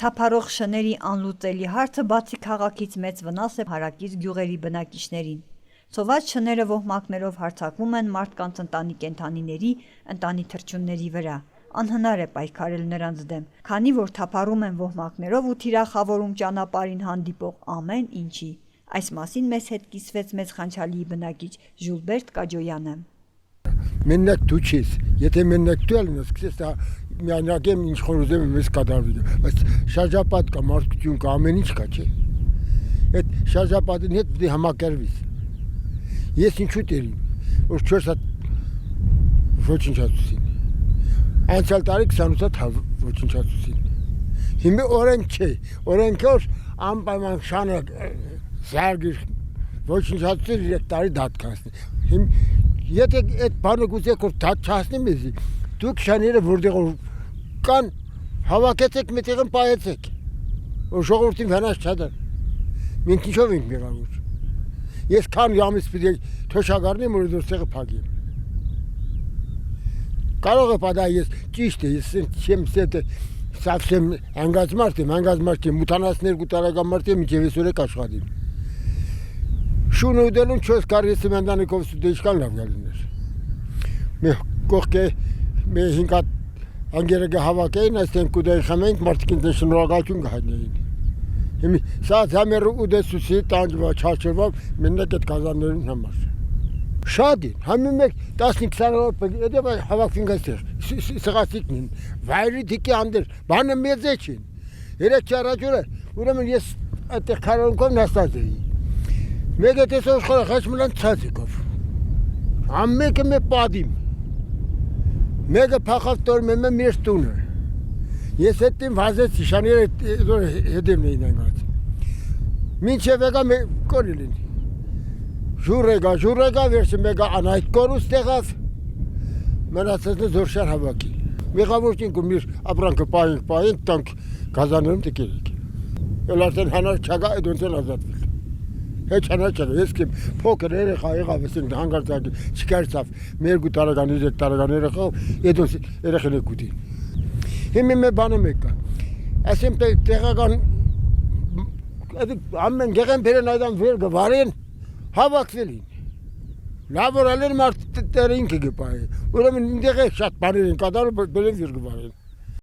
Թափառող շների անլուծելի հարցը բացի քաղաքից մեծ վնաս է հարակից գյուղերի բնակիչներին։ Ցոված շները ոհմակներով հարձակվում են մարդկանց ընտանի կենդանիների, ընտանի թռչունների վրա։ Անհնար է պայքարել նրանց դեմ, քանի որ թափառում են ոհմակներով ու թիրախավորում ճանապարհին հանդիպող ամեն ինչի։ Այս մասին մեզ հետ կիսվեց մեծ Խանչալիի բնակիչ Ժուլբերտ Կաջոյանը։ Մենակ դու չես, եթե մենակ դու ես, սկսես միանակ եմ ինչ խորոզեմ մեզ կատարվի, բայց շարժապատ կա, մարդկություն կա, ամեն ինչ կա, չէ։ Այդ շարժապատին հետ պետք է համակերվես։ Ես ինչու տերիմ, որ 4 հատ ոչնչացուցին։ Անցյալ տարի 28 հատ ոչնչացուցին։ Հիմա օրենք չէ, օրենքով անպայման շանը զարգի ոչնչացուցին 3 տարի դատկացնի։ Եթե այդ բանը գուցեք որ դատ չհասնի մեզի, դուք շաները որտեղ կան հավաքեցեք մետեղն պայեցեք, որ ժողովրդին վնաս չդան։ Մենք ինչով ենք մեղավոր։ Ես քան ямից պիտի թոշակառնեմ որ դուրսեղը փակեմ։ Կարող է պատահ ես ճիշտ է, ես չեմ սետ սավսեմ անգած մարդ եմ, մութանասներ գուտարական մարդ եմ, մինչև այսօր եք աշխատիմ։ Շունը ուդելուն չոս կարես մենտանիկով սուդեշկան լավ գալիներ։ Մեր կողքը մեր հինգատ անգերեգը հավաքեին, այստեն կուդեի խմենք, մարդիկին դե շնորհակալություն կհայտնեին։ Հիմի սա համեր ուդեսուսի տանջվա չարչրվավ մենակ այդ կազաններուն համար։ Շատ են, համի մեկ 15-20 օր edeb հավաքվին գաստեր, սղացիկն են, վայրի դիկի անդեր, բանը մեծ է չին։ Երեք չարաջուրը, ուրեմն ես այդտեղ քարոնքով նստած էի։ Մեկը տեսող խորը խաչմլան ցածիկով։ Ամմեկը մե պատիմ։ Մեկը փախավ տորմեմ մեր տունը։ Ես հետին վազեցի շաները հետևն էին անգած։ Մինչև եկա կորիլին։ Ժուրեգա վերջը մեկը անայդ կորուս տեղավ։ Մնացածը զորշար հավաքի։ Մեղավորքին կումիր ապրանքը պայինք տանք գազաներում տկերիք։ Էլ արդեն հանար չագա այդ ոնցեն ազատվել։ Հետ չանաչել, ես կեմ փոքր երեխա եղավ, ասենք հանգարցակի չկարծավ, մեր 2 տարեկան, 3 տարեկան երեխա, այդ ոնց երեխան եք ուտի։ Հիմի մեր բանը մեկ կա, ասենք տեղական, ամեն գեղեն բերեն այդան վեր գվարեն, հավաքվելին։ Լավ որ ալեր մարդ տերը ինքը գպահի, ուրեմն ինտեղ է շատ բաներ են կատարում, բերեն վեր գվարեն։